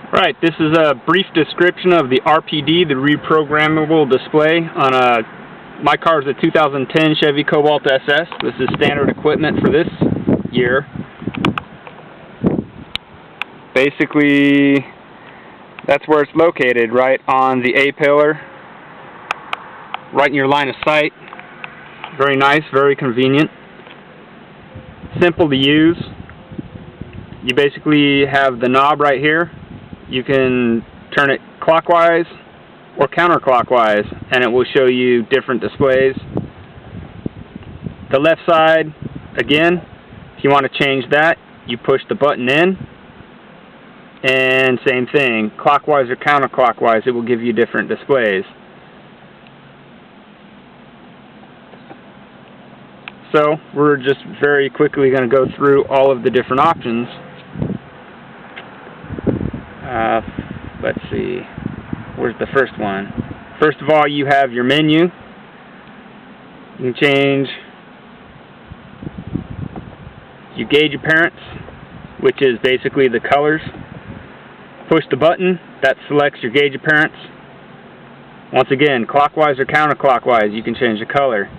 Right, this is a brief description of the RPD, the Re-Programmable display on my car is a 2010 Chevy Cobalt SS. This is standard equipment for this year. Basically, that's where it's located, right on the A-pillar, right in your line of sight. Very nice, very convenient. Simple to use. You basically have the knob right here. You can turn it clockwise or counterclockwise and it will show you different displays. The left side, again, if you want to change that, you push the button in and same thing, clockwise or counterclockwise, it will give you different displays. So we're just very quickly going to go through all of the different options. Let's see, where's the first one? First of all, you have your menu. You can change your gauge appearance, which is basically the colors. Push the button, that selects your gauge appearance. Once again, clockwise or counterclockwise, you can change the color.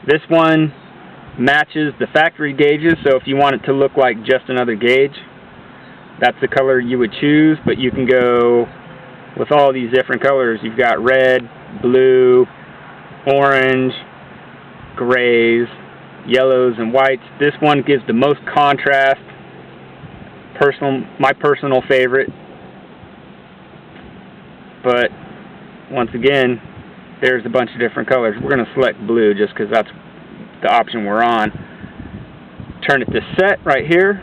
This one matches the factory gauges, so if you want it to look like just another gauge, that's the color you would choose, but you can go with all these different colors. You've got red, blue, orange, grays, yellows, and whites. This one gives the most contrast. My personal favorite. But once again, there's a bunch of different colors. We're going to select blue just because that's the option we're on. Turn it to set right here.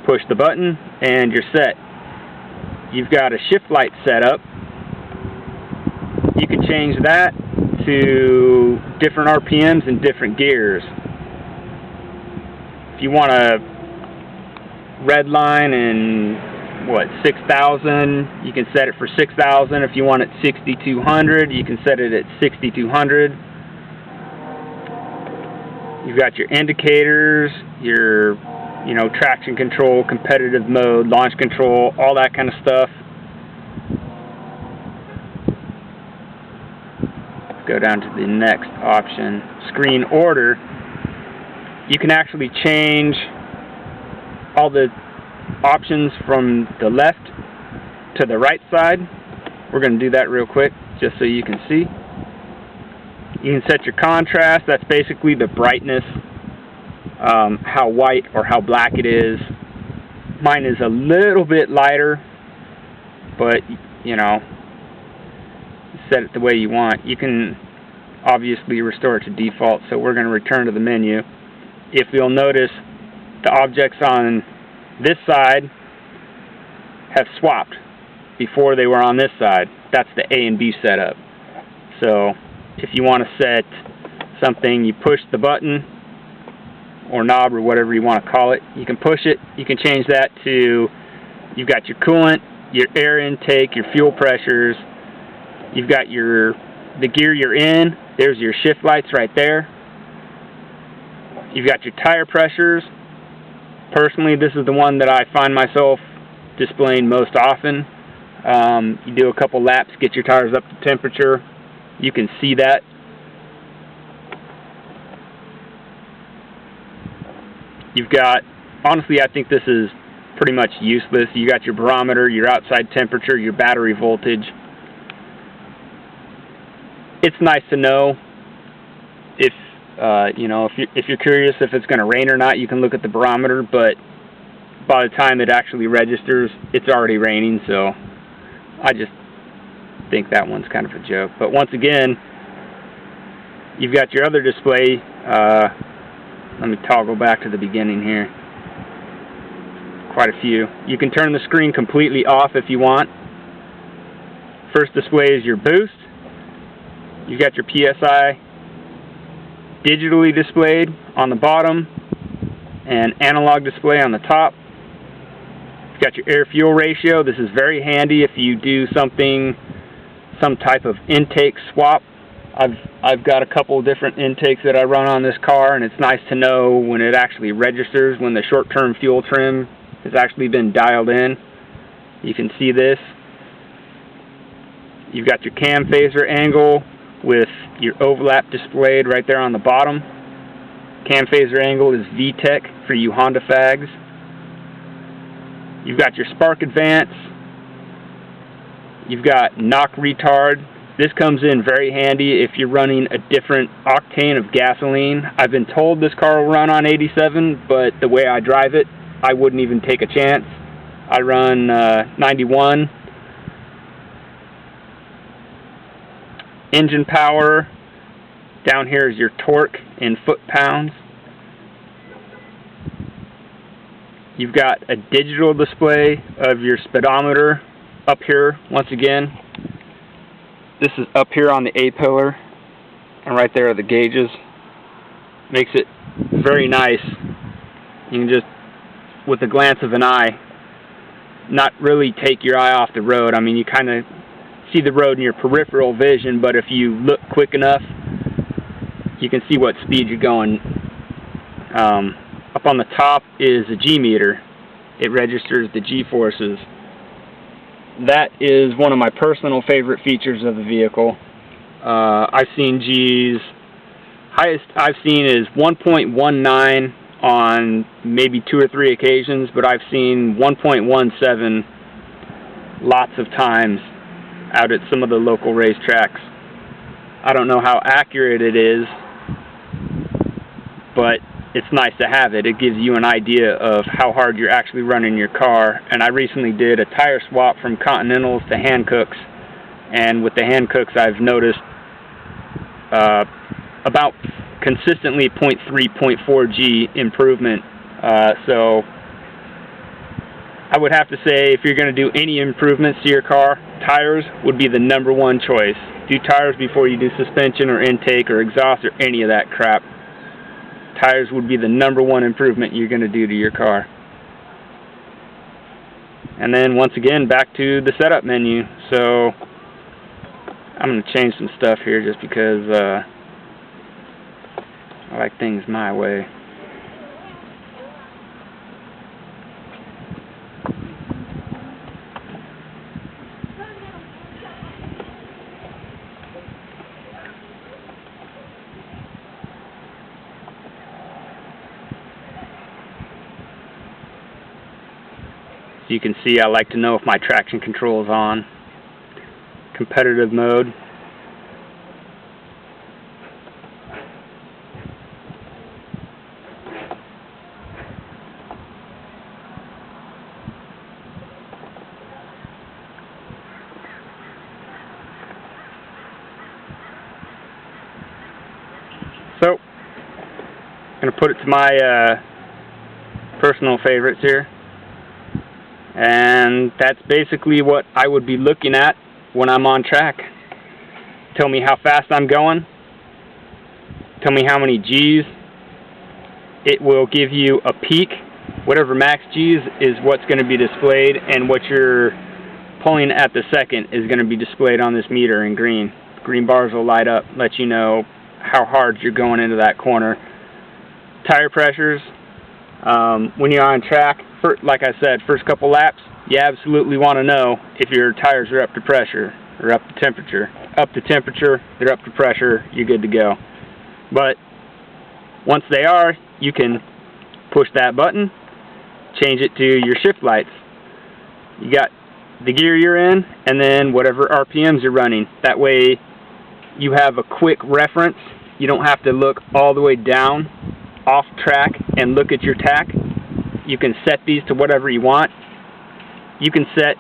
Push the button and you're set. You've got a shift light set up. You can change that to different RPMs and different gears. If you want a red line and 6,000, you can set it for 6,000. If you want it 6,200, you can set it at 6,200. You've got your indicators, your traction control, competitive mode, launch control, all that kind of stuff. Let's go down to the next option, screen order. You can actually change all the options from the left to the right side. We're going to do that real quick just so you can see. You can set your contrast. That's basically the brightness, how white or how black it is. Mine is a little bit lighter, but set it the way you want. You can obviously restore it to default, so we're going to return to the menu. If you'll notice, the objects on this side have swapped before they were on this side. That's the A and B setup. So if you want to set something, you push the button or knob or whatever you want to call it. You can push it. You can change that to, you've got your coolant, your air intake, your fuel pressures. You've got the gear you're in. There's your shift lights right there. You've got your tire pressures. Personally, this is the one that I find myself displaying most often. You do a couple laps, get your tires up to temperature. You can see that. You've got, honestly, I think this is pretty much useless. You got your barometer, your outside temperature, your battery voltage. It's nice to know if if you're curious if it's going to rain or not. You can look at the barometer, but by the time it actually registers, it's already raining. So I just think that one's kind of a joke. But once again, you've got your other display. Let me toggle back to the beginning here. Quite a few. You can turn the screen completely off if you want. First display is your boost. You've got your PSI digitally displayed on the bottom and analog display on the top. You've got your air-fuel ratio. This is very handy if you do some type of intake swap. I've got a couple of different intakes that I run on this car, and it's nice to know when it actually registers, when the short-term fuel trim has actually been dialed in. You can see this. You've got your cam phaser angle with your overlap displayed right there on the bottom. Cam phaser angle is VTEC for you Honda fags. You've got your spark advance. You've got knock retard. This comes in very handy if you're running a different octane of gasoline. I've been told this car will run on 87, but the way I drive it, I wouldn't even take a chance. I run 91. Engine power. Down here is your torque in foot-pounds. You've got a digital display of your speedometer up here once again. This is up here on the A-pillar, and right there are the gauges. Makes it very nice. You can just, with a glance of an eye, not really take your eye off the road. I mean, you kind of see the road in your peripheral vision, but if you look quick enough, you can see what speed you're going. Up on the top is a G meter. It registers the G-forces. That is one of my personal favorite features of the vehicle. I've seen G's. Highest I've seen is 1.19 on maybe 2 or 3 occasions, but I've seen 1.17 lots of times out at some of the local racetracks. I don't know how accurate it is, but it's nice to have it. It gives you an idea of how hard you're actually running your car. And I recently did a tire swap from Continentals to Hancooks, and with the Hancooks I've noticed about consistently 0.3, 0.4 G improvement. So I would have to say, if you're going to do any improvements to your car, tires would be the #1 choice. Do tires before you do suspension or intake or exhaust or any of that crap. Tires would be the #1 improvement you're going to do to your car. And then once again, back to the setup menu. So I'm going to change some stuff here just because I like things my way. You can see I like to know if my traction control is on. Competitive mode. So, I'm going to put it to my personal favorites here. And that's basically what I would be looking at when I'm on track. Tell me how fast I'm going. Tell me how many G's. It will give you a peak. Whatever max G's is what's going to be displayed, and what you're pulling at the second is going to be displayed on this meter in green. Green bars will light up, let you know how hard you're going into that corner. Tire pressures. When you're on track, like I said, first couple laps, you absolutely want to know if your tires are up to pressure or up to temperature. Up to temperature, they're up to pressure, you're good to go. But once they are, you can push that button, change it to your shift lights. You got the gear you're in, and then whatever RPMs you're running. That way you have a quick reference. You don't have to look all the way down off track and look at your tack. You can set these to whatever you want. You can set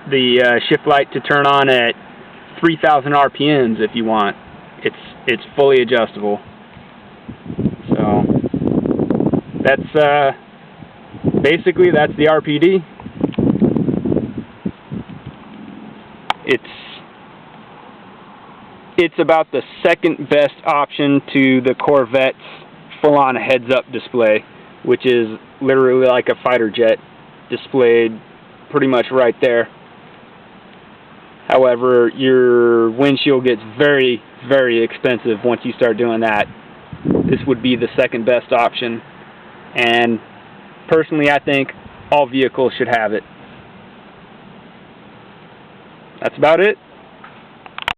the shift light to turn on at 3,000 RPMs if you want. It's fully adjustable. So that's basically that's the RPD. It's about the second best option to the Corvette's full-on heads-up display, which is literally like a fighter jet displayed pretty much right there. However, your windshield gets very, very expensive once you start doing that. This would be the second best option. And personally, I think all vehicles should have it. That's about it.